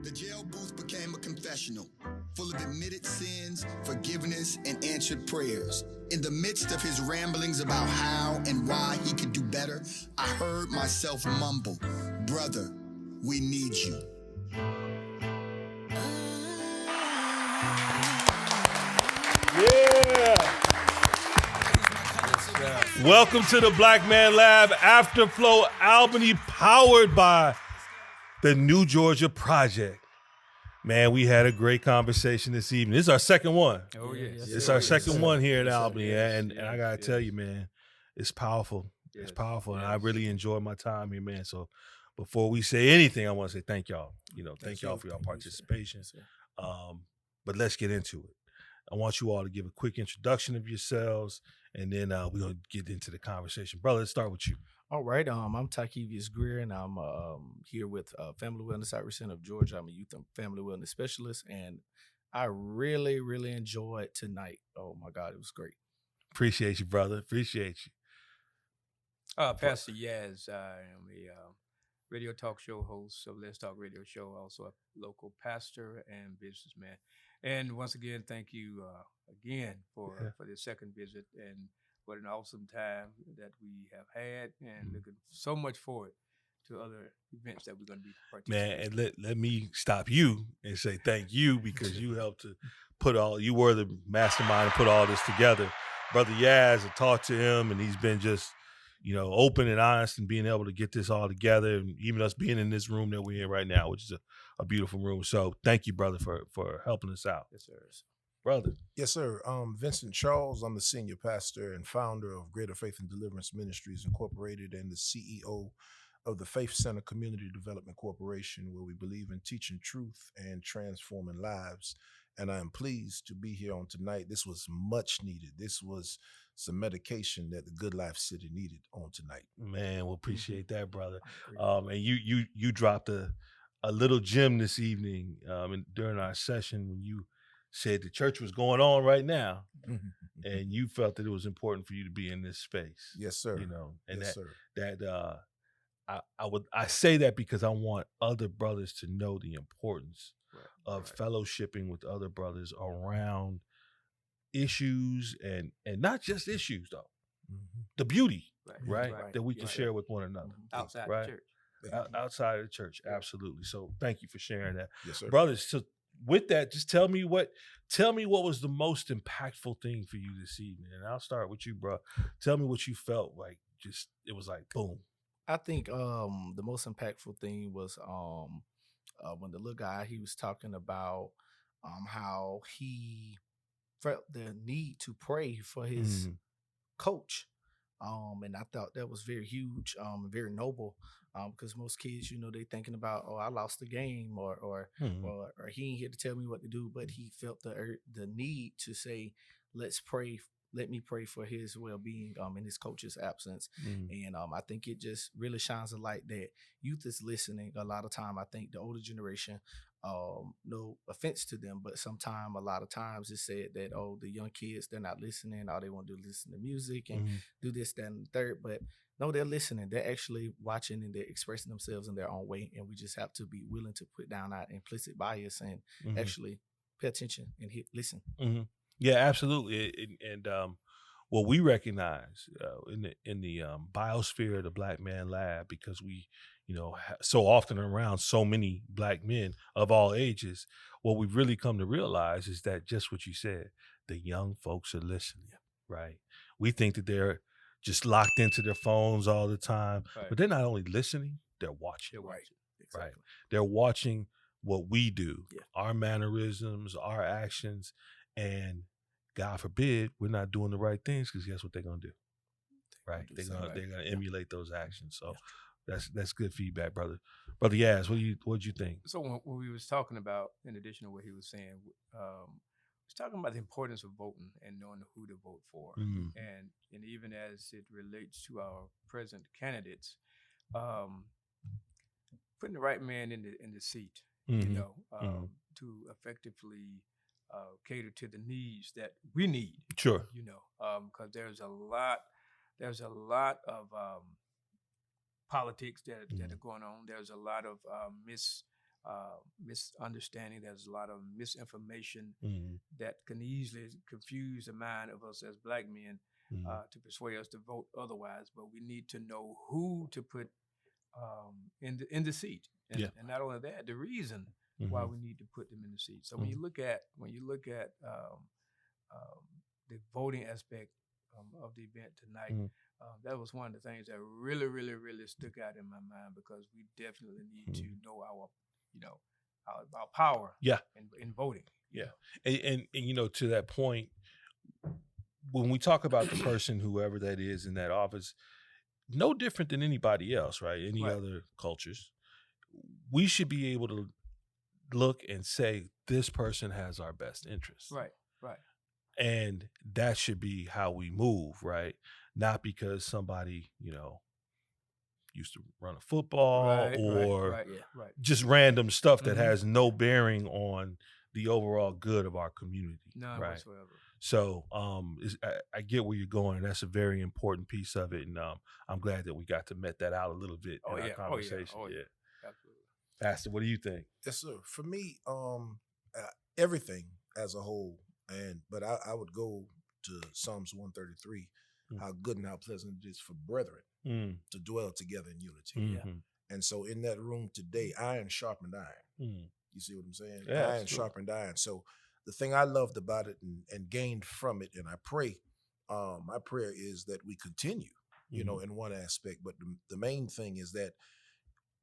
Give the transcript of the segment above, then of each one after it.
The jail booth became a confessional, full of admitted sins, forgiveness, and answered prayers. In the midst of his ramblings about how and why he could do better, I heard myself mumble, "Brother, we need you." Yeah. Welcome to the Black Man Lab Afterflow Albany, powered by the New Georgia Project. Man, we had a great conversation this evening. This is our second one. Oh, yes. It's our second one here in Albany. Yes, and I got to tell you, man, it's powerful. It's powerful. And I really enjoyed my time here, man. So before we say anything, I want to say thank y'all. Thank y'all for your participation. But let's get into it. I want you all to give a quick introduction of yourselves, and then we're going to get into the conversation. Brother, let's start with you. All right. I'm Tykevius Greer, and I'm here with Family Wellness Outreach Center of Georgia. I'm a youth and family wellness specialist, and I really, really enjoyed tonight. Oh, my God, it was great. Appreciate you, brother. Appreciate you. Pastor Yaz, I am a radio talk show host of Let's Talk Radio Show, also a local pastor and businessman. And once again, thank you again for the second visit, and what an awesome time that we have had, and looking so much forward to other events that we're going to be participating in. Man, and let me stop you and say thank you, because you helped to you were the mastermind and put all this together. Brother Yaz, I talked to him, and he's been just, open and honest and being able to get this all together, and even us being in this room that we're in right now, which is a beautiful room. So thank you, brother, for helping us out. Yes, sir. Brother. Yes, sir. Vincent Charles. I'm the senior pastor and founder of Greater Faith and Deliverance Ministries Incorporated, and the CEO of the Faith Center Community Development Corporation, where we believe in teaching truth and transforming lives. And I am pleased to be here on tonight. This was much needed. This was some medication that the Good Life City needed on tonight. Man, we'll appreciate that, brother. And you dropped a little gem this evening during our session when you said the church was going on right now, and you felt that it was important for you to be in this space. Yes, sir. And yes, sir. I say that because I want other brothers to know the importance of fellowshipping with other brothers around issues, and not just issues though, the beauty, right? That we can share with one another outside the church. Outside of the church, absolutely. So thank you for sharing that. Yes, sir. Brothers, so with that, just tell me what was the most impactful thing for you this evening, and I'll start with you, bro. Tell me what you felt like. It was like boom. I think the most impactful thing was when the little guy, he was talking about how he felt the need to pray for his coach. And I thought that was very huge, very noble, because most kids, they thinking about, oh, I lost the game, or he ain't here to tell me what to do, but he felt the need to say, let's pray. Let me pray for his well-being in his coach's absence. And I think it just really shines a light that youth is listening. A lot of time, I think the older generation, no offense to them, but a lot of times it's said that, oh, the young kids, they're not listening. All they want to do is listen to music and do this, that, and the third. But no, they're listening. They're actually watching, and they're expressing themselves in their own way. And we just have to be willing to put down our implicit bias and actually pay attention and listen. Yeah, absolutely. And what we recognize in the biosphere of the Black Man Lab, because we, so often around so many Black men of all ages, what we've really come to realize is that just what you said, the young folks are listening, right? We think that they're just locked into their phones all the time, but they're not only listening, they're watching. Right? They're watching what we do, our mannerisms, our actions. And God forbid we're not doing the right things, because guess what they're gonna do? Right? They're gonna emulate those actions. So that's good feedback, brother. Brother Yaz, what'd you think? So when we was talking about, in addition to what he was saying, was talking about the importance of voting and knowing who to vote for, and even as it relates to our present candidates, putting the right man in the seat, to effectively cater to the needs that we need. Sure. Because there's a lot of politics that are going on. There's a lot of misunderstanding. There's a lot of misinformation Mm-hmm. that can easily confuse the mind of us as black men Mm-hmm. to persuade us to vote otherwise. But we need to know who to put in the seat, and, Yeah. and not only that, the reason Mm-hmm. why we need to put them in the seat. So when you look at the voting aspect of the event tonight, Mm-hmm. that was one of the things that really, really, really stuck out in my mind, because we definitely need to know our power. Yeah. In voting. Yeah. And you know, to that point, when we talk about the person, whoever that is in that office, no different than anybody else, right? Any Right. other cultures, we should be able to look and say, this person has our best interest. Right. And that should be how we move, right? Not because somebody, you know, used to run a football or right. just random stuff that Mhm. has no bearing on the overall good of our community. None right? whatsoever. So I get where you're going, and that's a very important piece of it. And I'm glad that we got to met that out a little bit in our conversation. Absolutely. Pastor, what do you think? Yes, sir. For me, everything as a whole, but I would go to Psalms 133, how good and how pleasant it is for brethren to dwell together in unity. Mm-hmm. And so in that room today, iron sharpened iron. Mm. You see what I'm saying? Yeah, iron sharpened iron. So the thing I loved about it and gained from it, and I pray, my prayer is that we continue, you know, in one aspect. But the main thing is that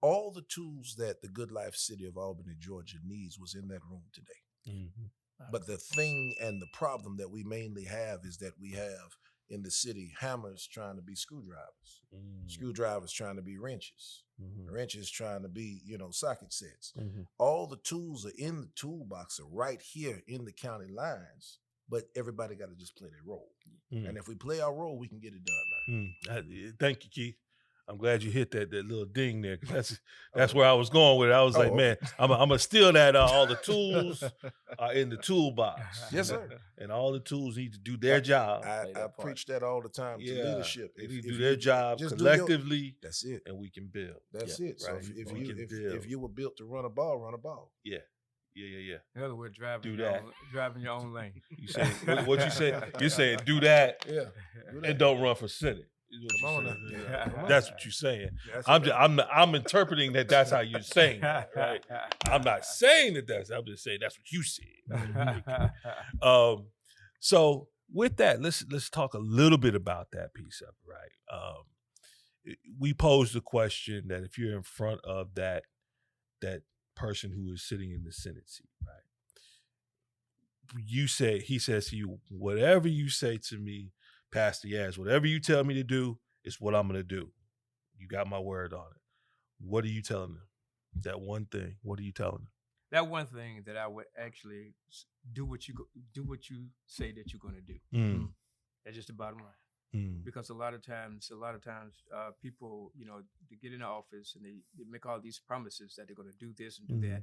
all the tools that the Good Life City of Albany, Georgia needs was in that room today. Mm-hmm. But the thing and the problem that we mainly have is that we have in the city hammers trying to be screwdrivers, screwdrivers trying to be wrenches, wrenches trying to be, you know, socket sets. All the tools are in the toolbox, are right here in the county lines, but everybody got to just play their role. And if we play our role, we can get it done, man. Thank you, Keith. I'm glad you hit that little ding there, because that's where I was going with it. I was like, man, I'm gonna steal that. All the tools are in the toolbox. Yes, sir. And all the tools need to do their job. I preach that all the time to leadership. They need to do their job collectively. That's it. And we can build. That's it. So right? if you were built to run a ball, run a ball. Yeah. In other words, driving your own lane. You say what you say? You're saying do that, and don't run for Senate. Come on now. That's what you're saying. I'm interpreting that that's how you're saying that, right? I'm not saying that I'm just saying that's what you said. So with that, let's talk a little bit about that piece of it, right? We posed the question that if you're in front of that person who is sitting in the Senate seat, right? He says to you, whatever you say to me, Pastor Yaz, whatever you tell me to do is what I'm going to do. You got my word on it. What are you telling them? That one thing. What are you telling them? That one thing that I would actually do what you say that you're going to do. That's just the bottom line. Because a lot of times, people, you know, they get in the office and they make all these promises that they're going to do this and do that,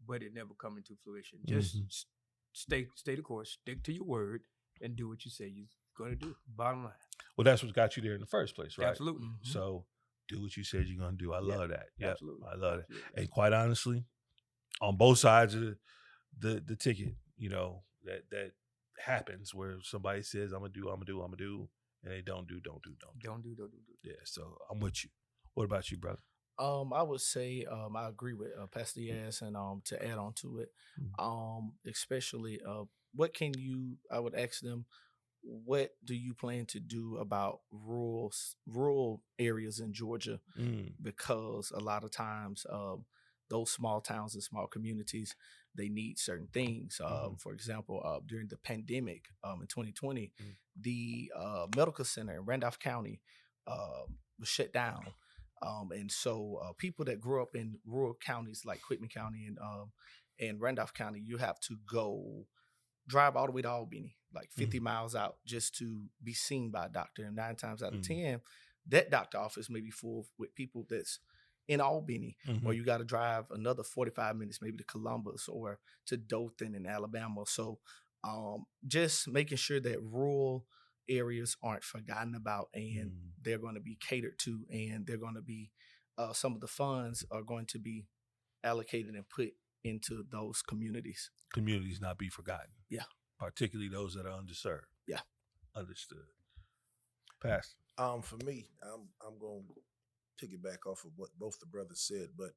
but it never come into fruition. Just stay the course, stick to your word, and do what you say you're going to do. Bottom line. Well, that's what got you there in the first place, right? Absolutely. So do what you said you're going to do. I love that. Yeah, absolutely. I love it. And quite honestly, on both sides of the ticket, you know, that happens where somebody says, I'm going to do, and they don't do. Yeah, so I'm with you. What about you, brother? I would say I agree with Pastor Yaz, and to add on to it, especially I would ask them, what do you plan to do about rural areas in Georgia? Because a lot of times those small towns and small communities, they need certain things. For example, during the pandemic in 2020, the medical center in Randolph County was shut down. And so people that grew up in rural counties like Quitman County and Randolph County, you have to drive all the way to Albany, like 50 miles out, just to be seen by a doctor. And 9 times out of 10, that doctor office may be full with people that's in Albany, or you got to drive another 45 minutes, maybe to Columbus or to Dothan in Alabama. So just making sure that rural areas aren't forgotten about, and they're going to be catered to, and they're going to be some of the funds are going to be allocated and put into those communities. Communities not be forgotten. Yeah. Particularly those that are underserved. Yeah. Understood. Pastor. For me, I'm going to piggyback off of what both the brothers said, but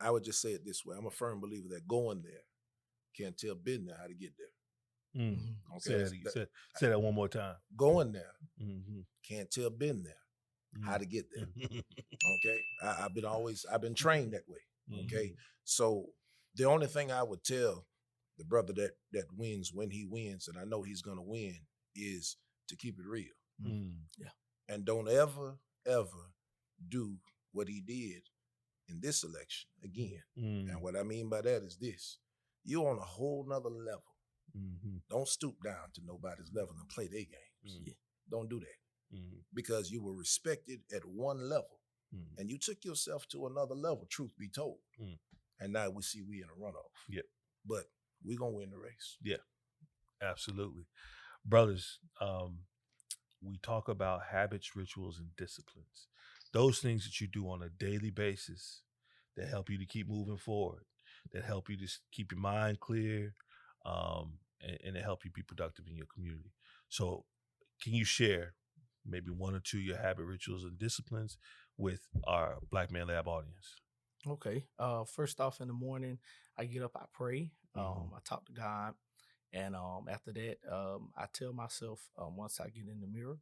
I would just say it this way. I'm a firm believer that going there can't tell been there how to get there. Mm-hmm. Okay, say that one more time. Going there Mm-hmm. can't tell been there how to get there. Mm-hmm. Okay, I've been trained that way. Okay, Mm-hmm. so the only thing I would tell the brother that wins when he wins, and I know he's gonna win, is to keep it real. Mm. Yeah. And don't ever do what he did in this election again. Mm. And what I mean by that is this: you're on a whole nother level. Mm-hmm. Don't stoop down to nobody's level and play their games. Mm. Don't do that, Mm. because you were respected at one level, Mm. and you took yourself to another level, truth be told. Mm. And now we see we in a runoff. Yep. But we're going to win the race. Absolutely. Brothers, we talk about habits, rituals, and disciplines. Those things that you do on a daily basis that help you to keep moving forward, that help you to keep your mind clear, and to help you be productive in your community. So can you share maybe one or two of your habit, rituals, and disciplines with our Black Man Lab audience? Okay. First off, in the morning, I get up, I pray, Mhm. I talk to God, and after that, I tell myself once I get in the mirror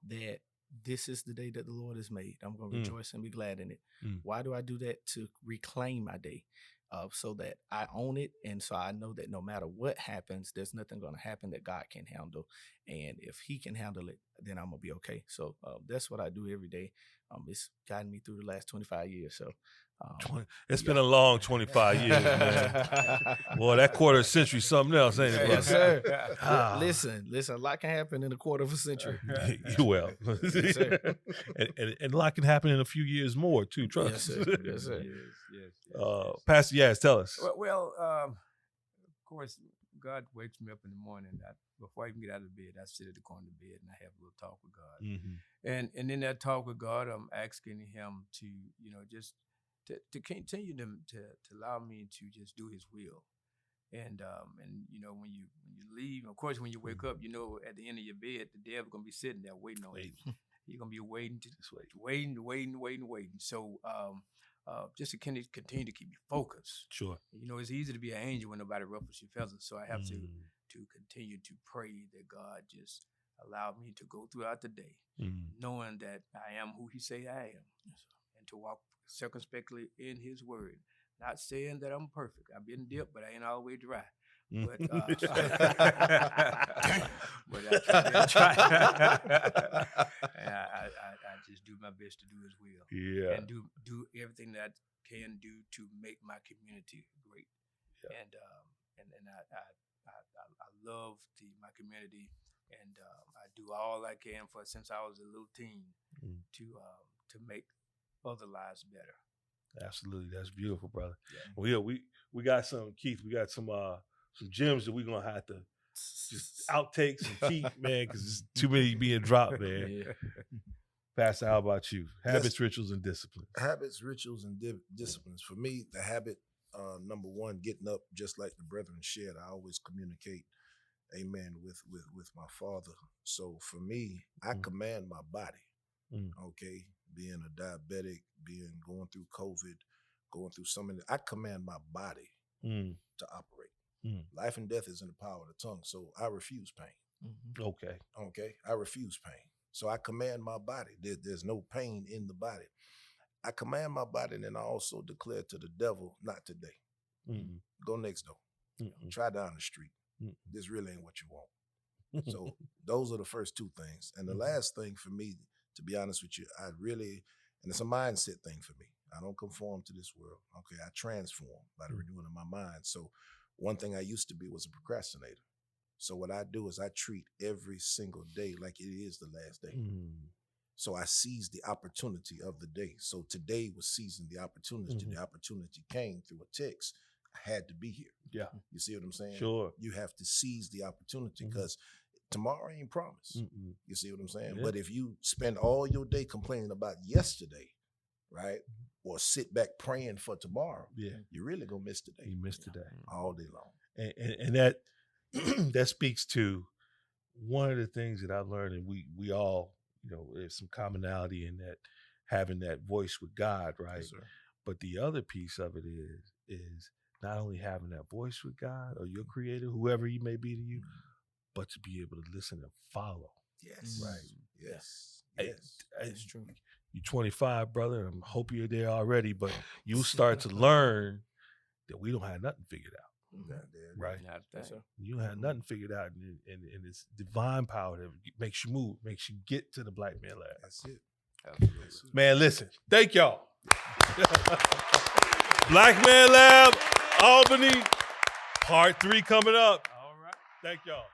that this is the day that the Lord has made. I'm going to rejoice and be glad in it. Why do I do that? To reclaim my day, so that I own it, and so I know that no matter what happens, there's nothing going to happen that God can handle, and if He can handle it, then I'm gonna be okay. So that's what I do every day. It's gotten me through the last 25 years. So It's been a long 25 years, man. Boy, that quarter century something else, ain't it, Yes, brother? sir. Ah. Listen, a lot can happen in a quarter of a century. You will. Yes, sir. and a lot can happen in a few years more, too. Trust Yes, us. sir. Yes, sir. Yes. Pastor Yaz, tell us. Well, of course, God wakes me up in the morning. Before I even get out of bed, I sit at the corner of the bed and I have a little talk with God. Mm-hmm. And in that talk with God, I'm asking Him to, just to continue to allow me to just do His will. And when you leave, of course, when you wake up, at the end of your bed, the devil's gonna be sitting there waiting on you. You're gonna be waiting. So just to continue to keep you focused. Sure. It's easy to be an angel when nobody ruffles your feathers. So I have to continue to pray that God just allow me to go throughout the day, knowing that I am who He say I am, and to walk circumspectly in His word. Not saying that I'm perfect. I've been dipped, but I ain't all the way dry. But I try. I just do my best to do His will. Yeah. And do everything that I can do to make my community great. Yeah. And I love my community, and I do all I can since I was a little teen to make other lives better. Absolutely, that's beautiful, brother. Yeah. Well, we got some, Keith. We got some gems that we're gonna have to just outtakes and keep, man, because there's too many being dropped, man. Yeah. Pastor, how about you? Habits, rituals, and disciplines. Habits, rituals, and disciplines. For me, the habit, number one, getting up, just like the brethren shared. I always communicate, amen, with my Father. So for me, I command my body. Okay, being a diabetic, going through COVID, going through so many, I command my body to operate. Life and death is in the power of the tongue, so I refuse pain. Okay, I refuse pain. So I command my body. There's no pain in the body. I command my body, and then I also declare to the devil, not today. Go next door. Try down the street. This really ain't what you want. So those are the first two things. And the last thing for me, to be honest with you, and it's a mindset thing for me. I don't conform to this world. Okay, I transform by the renewing of my mind. So one thing I used to be was a procrastinator. So what I do is I treat every single day like it is the last day. So I seize the opportunity of the day. So today was seizing the opportunity. The opportunity came through a text. I had to be here. Yeah. You see what I'm saying? Sure. You have to seize the opportunity because tomorrow ain't promised. You see what I'm saying? Yeah. But if you spend all your day complaining about yesterday, right? or sit back praying for tomorrow, Yeah. you're really gonna miss today. You missed today. All day long. And that that speaks to one of the things that I've learned, and we all, there's some commonality in that, having that voice with God, right? Yes, sir. But the other piece of it is not only having that voice with God or your creator, whoever he may be to you, but to be able to listen and follow. Yes. Right. Yes. Hey, Yes. It's true. You're 25, brother. I hope you're there already, but you'll start to learn that we don't have nothing figured out. Right. Not Yes, that. sir. You don't have nothing figured out, and it's divine power that makes you move, makes you get to the Black Man Lab. That's it. Absolutely. Man, listen, thank y'all. Black Man Lab, Albany, part 3 coming up. All right. Thank y'all.